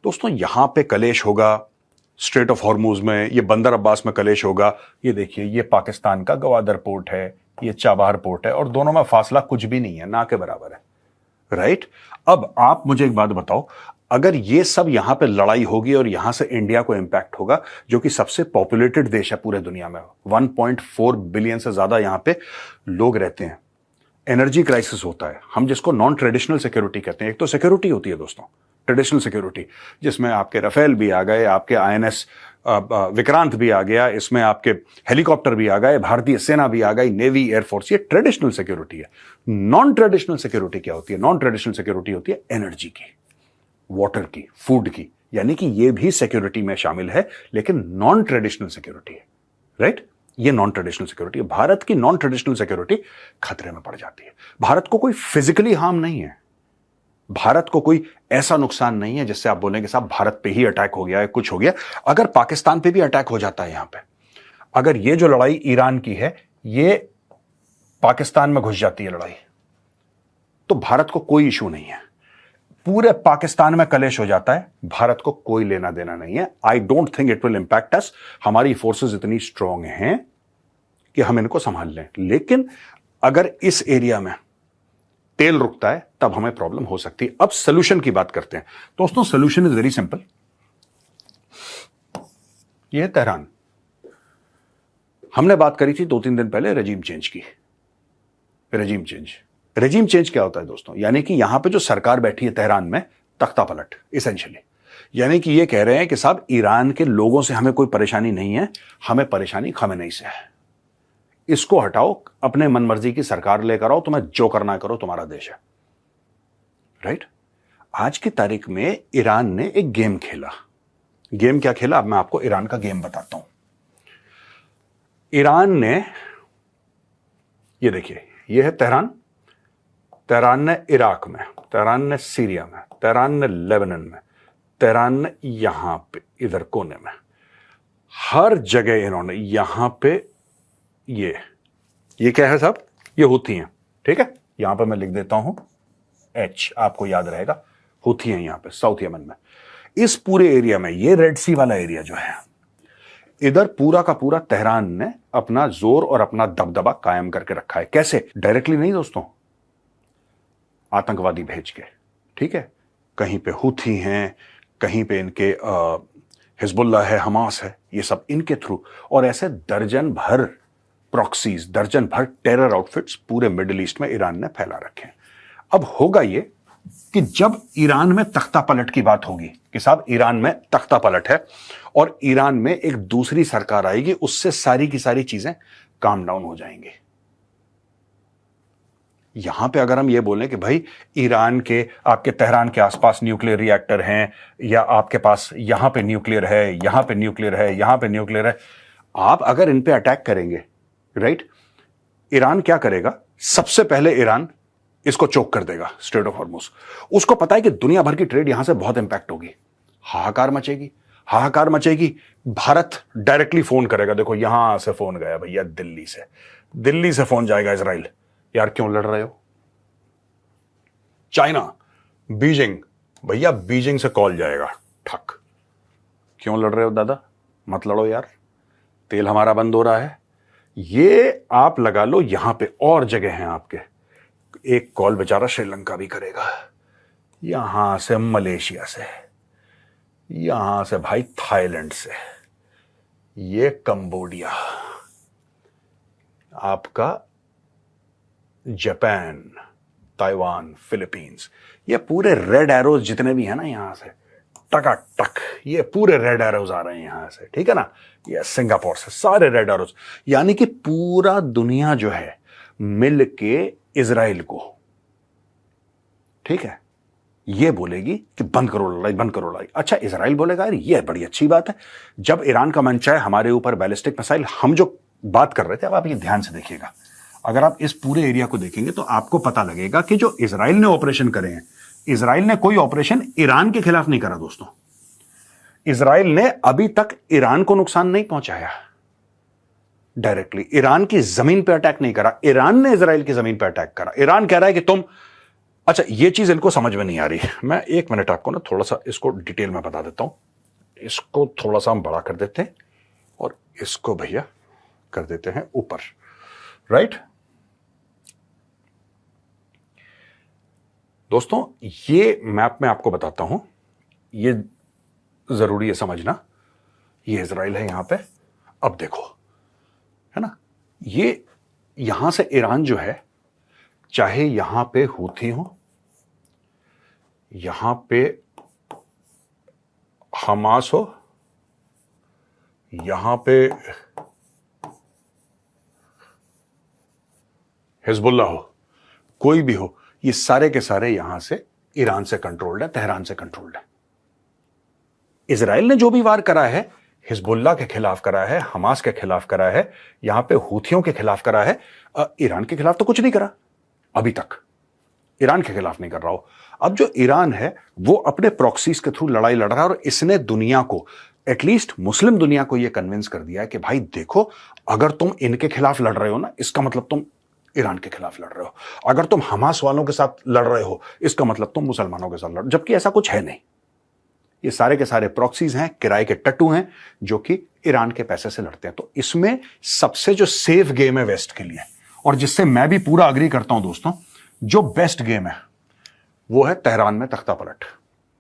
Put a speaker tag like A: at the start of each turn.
A: दोस्तों यहां पे कलेश होगा, स्ट्रेट ऑफ हॉर्मूज में, ये बंदर अब्बास में कलेश होगा। ये देखिए, ये पाकिस्तान का गवादर पोर्ट है, ये चाबहार पोर्ट है, और दोनों में फासला कुछ भी नहीं है, ना के बराबर है, राइट। अब आप मुझे एक बात बताओ, अगर ये सब यहां पे लड़ाई होगी और यहां से इंडिया को इंपैक्ट होगा, जो कि सबसे पॉपुलेटेड देश है पूरे दुनिया में, 1.4 बिलियन से ज्यादा यहां पे लोग रहते हैं, एनर्जी क्राइसिस होता है, हम जिसको नॉन ट्रेडिशनल सिक्योरिटी कहते हैं। एक तो सिक्योरिटी होती है दोस्तों ट्रेडिशनल सिक्योरिटी, जिसमें आपके राफेल भी आ गए, आपके आईएनएस विक्रांत भी आ गया, इसमें आपके हेलीकॉप्टर भी आ गए, भारतीय सेना भी आ गई, नेवी, एयरफोर्स, ये ट्रेडिशनल सिक्योरिटी है। नॉन ट्रेडिशनल सिक्योरिटी क्या होती है? नॉन ट्रेडिशनल सिक्योरिटी होती है एनर्जी की, वाटर की, फूड की, यानी कि ये भी सिक्योरिटी में शामिल है, लेकिन नॉन ट्रेडिशनल सिक्योरिटी है, राइट। ये नॉन ट्रेडिशनल सिक्योरिटी है। भारत की नॉन ट्रेडिशनल सिक्योरिटी खतरे में पड़ जाती है। भारत को कोई फिजिकली हार्म नहीं है, भारत को कोई ऐसा नुकसान नहीं है जिससे आप बोलेंगे साहब भारत पे ही अटैक हो गया है, कुछ हो गया। अगर पाकिस्तान पे भी अटैक हो जाता है यहां पे, अगर ये जो लड़ाई ईरान की है ये पाकिस्तान में घुस जाती है लड़ाई, तो भारत को कोई इशू नहीं है। पूरे पाकिस्तान में कलेश हो जाता है, भारत को कोई लेना देना नहीं है। I don't think it will impact us. हमारी फोर्सेस इतनी स्ट्रांग हैं कि हम इनको संभाल लें। लेकिन अगर इस एरिया में तेल रुकता है तब हमें प्रॉब्लम हो सकती है। अब सोल्यूशन की बात करते हैं दोस्तों। Solution is very simple. यह है तेहरान। हमने बात करी थी 2-3 दिन पहले रेजिम चेंज की। रेजिम चेंज क्या होता है दोस्तों? यानी कि यहां पे जो सरकार बैठी है तेहरान में, तख्ता पलट इसेंशियली। यानी कि ये कह रहे हैं कि साहब ईरान के लोगों से हमें कोई परेशानी नहीं है, हमें परेशानी खमेनेई से है। इसको हटाओ, अपने मनमर्जी की सरकार लेकर आओ, तुम्हें जो करना है करो, तुम्हारा देश है, राइट। आज की तारीख में ईरान ने एक गेम खेला। गेम क्या खेला? अब मैं आपको ईरान का गेम बताता हूं। ईरान ने, ये देखिए, ये है तेहरान। तेहरान ने इराक में, तेहरान ने सीरिया में, तेहरान ने लेबनान में, तेहरान ने यहां पे इधर कोने में, हर जगह इन्होंने यहां पे ये क्या है साहब? ये हुथी हैं, ठीक है। यहां पे मैं लिख देता हूं एच, आपको याद रहेगा, हुथी हैं यहां पे साउथ यमन में। इस पूरे एरिया में, ये रेड सी वाला एरिया जो है, इधर पूरा का पूरा तेहरान ने अपना जोर और अपना दबदबा कायम करके रखा है। कैसे? डायरेक्टली नहीं दोस्तों, आतंकवादी भेज के, ठीक है। कहीं पे हुथी हैं, कहीं पे इनके हिजबुल्लाह है, हमास है, ये सब इनके थ्रू, और ऐसे दर्जन भर प्रॉक्सीज, दर्जन भर टेरर आउटफिट्स पूरे मिडिल ईस्ट में ईरान ने फैला रखे हैं। अब होगा ये कि जब ईरान में तख्ता पलट की बात होगी कि साहब ईरान में तख्ता पलट है और ईरान में एक दूसरी सरकार आएगी, उससे सारी की सारी चीजें काम डाउन हो जाएंगी। यहां पे अगर हम ये बोलें कि भाई ईरान के, आपके तेहरान के आसपास न्यूक्लियर रिएक्टर हैं, या आपके पास यहां पे न्यूक्लियर है, यहां पे न्यूक्लियर है, यहां पे न्यूक्लियर है, आप अगर इन पे अटैक करेंगे, राइट, ईरान क्या करेगा? सबसे पहले ईरान इसको चोक कर देगा, स्ट्रेट ऑफ हॉर्मुज। उसको पता है कि दुनिया भर की ट्रेड यहां से बहुत इंपैक्ट होगी, हाहाकार मचेगी, हाहाकार मचेगी। भारत डायरेक्टली फोन करेगा, देखो यहां से फोन गया भैया, दिल्ली से फोन जाएगा इजराइल, यार क्यों लड़ रहे हो? चाइना, बीजिंग, भैया बीजिंग से कॉल जाएगा, ठक, क्यों लड़ रहे हो दादा, मत लड़ो यार, तेल हमारा बंद हो रहा है। ये आप लगा लो, यहां पे और जगह हैं आपके। एक कॉल बेचारा श्रीलंका भी करेगा, यहां से मलेशिया से, यहां से भाई थाईलैंड से, ये कंबोडिया, आपका जापान, ताइवान, फिलीपींस, ये पूरे रेड एरोज जितने भी हैं ना, यहां से टकाटक ये पूरे रेड एरोज आ रहे हैं यहां से, ठीक है ना। ये सिंगापुर से सारे रेड एरोज, यानी कि पूरा दुनिया जो है मिल के इजराइल को, ठीक है, ये बोलेगी कि बंद करो लड़ाई, बंद करो लड़ाई। अच्छा, इजराइल बोलेगा यार ये बड़ी अच्छी बात है, जब ईरान का मन चाहे हमारे ऊपर बैलिस्टिक मिसाइल, हम जो बात कर रहे थे, अब आप ये ध्यान से देखिएगा, अगर आप इस पूरे एरिया को देखेंगे तो आपको पता लगेगा कि जो इजराइल ने ऑपरेशन करे हैं, इजराइल ने कोई ऑपरेशन ईरान के खिलाफ नहीं करा दोस्तों। इजराइल ने अभी तक ईरान को नुकसान नहीं पहुंचाया, डायरेक्टली ईरान की जमीन पर अटैक नहीं करा, ईरान ने इजराइल की जमीन पर अटैक करा। ईरान कह रहा है कि तुम अच्छा, ये चीज इनको समझ में नहीं आ रही। मैं 1 मिनट आपको ना थोड़ा सा इसको डिटेल में बता देता हूं। इसको थोड़ा सा हम बड़ा कर देते हैं और इसको भैया कर देते हैं ऊपर, राइट। दोस्तों, ये मैप में आपको बताता हूं, ये जरूरी है समझना। ये इजराइल है यहां पे। अब देखो, है ना, ये यहां से ईरान जो है, चाहे यहां पे हूथी हो, यहां पे हमास हो, यहां पे हिजबुल्ला हो, कोई भी हो, ये सारे के सारे यहां से ईरान से कंट्रोल्ड है, तेहरान से कंट्रोल्ड है। इजराइल ने जो भी वार करा है, हिजबुल्ला के खिलाफ करा है, हमास के खिलाफ करा है, यहां पे हूथियों के खिलाफ करा है। ईरान के खिलाफ तो कुछ नहीं करा अभी तक, ईरान के खिलाफ नहीं कर रहा हो। अब जो ईरान है वो अपने प्रॉक्सीज के थ्रू लड़ाई लड़ रहा है और इसने दुनिया को, एटलीस्ट मुस्लिम दुनिया को यह कन्विंस कर दिया है कि भाई देखो, अगर तुम इनके खिलाफ लड़ रहे हो ना, इसका मतलब तुम ईरान के खिलाफ लड़ रहे हो। अगर तुम हमास वालों के साथ लड़ रहे हो, इसका मतलब तुम मुसलमानों के साथ लड़, जबकि ऐसा कुछ है नहीं। ये सारे के सारे प्रॉक्सीज हैं, किराए के टट्टू हैं, जो कि ईरान के पैसे से लड़ते हैं। तो इसमें सबसे जो सेफ गेम है वेस्ट के लिए, और जिससे मैं भी पूरा अग्री करता हूं दोस्तों, जो बेस्ट गेम है वो है तेहरान में तख्ता पलट।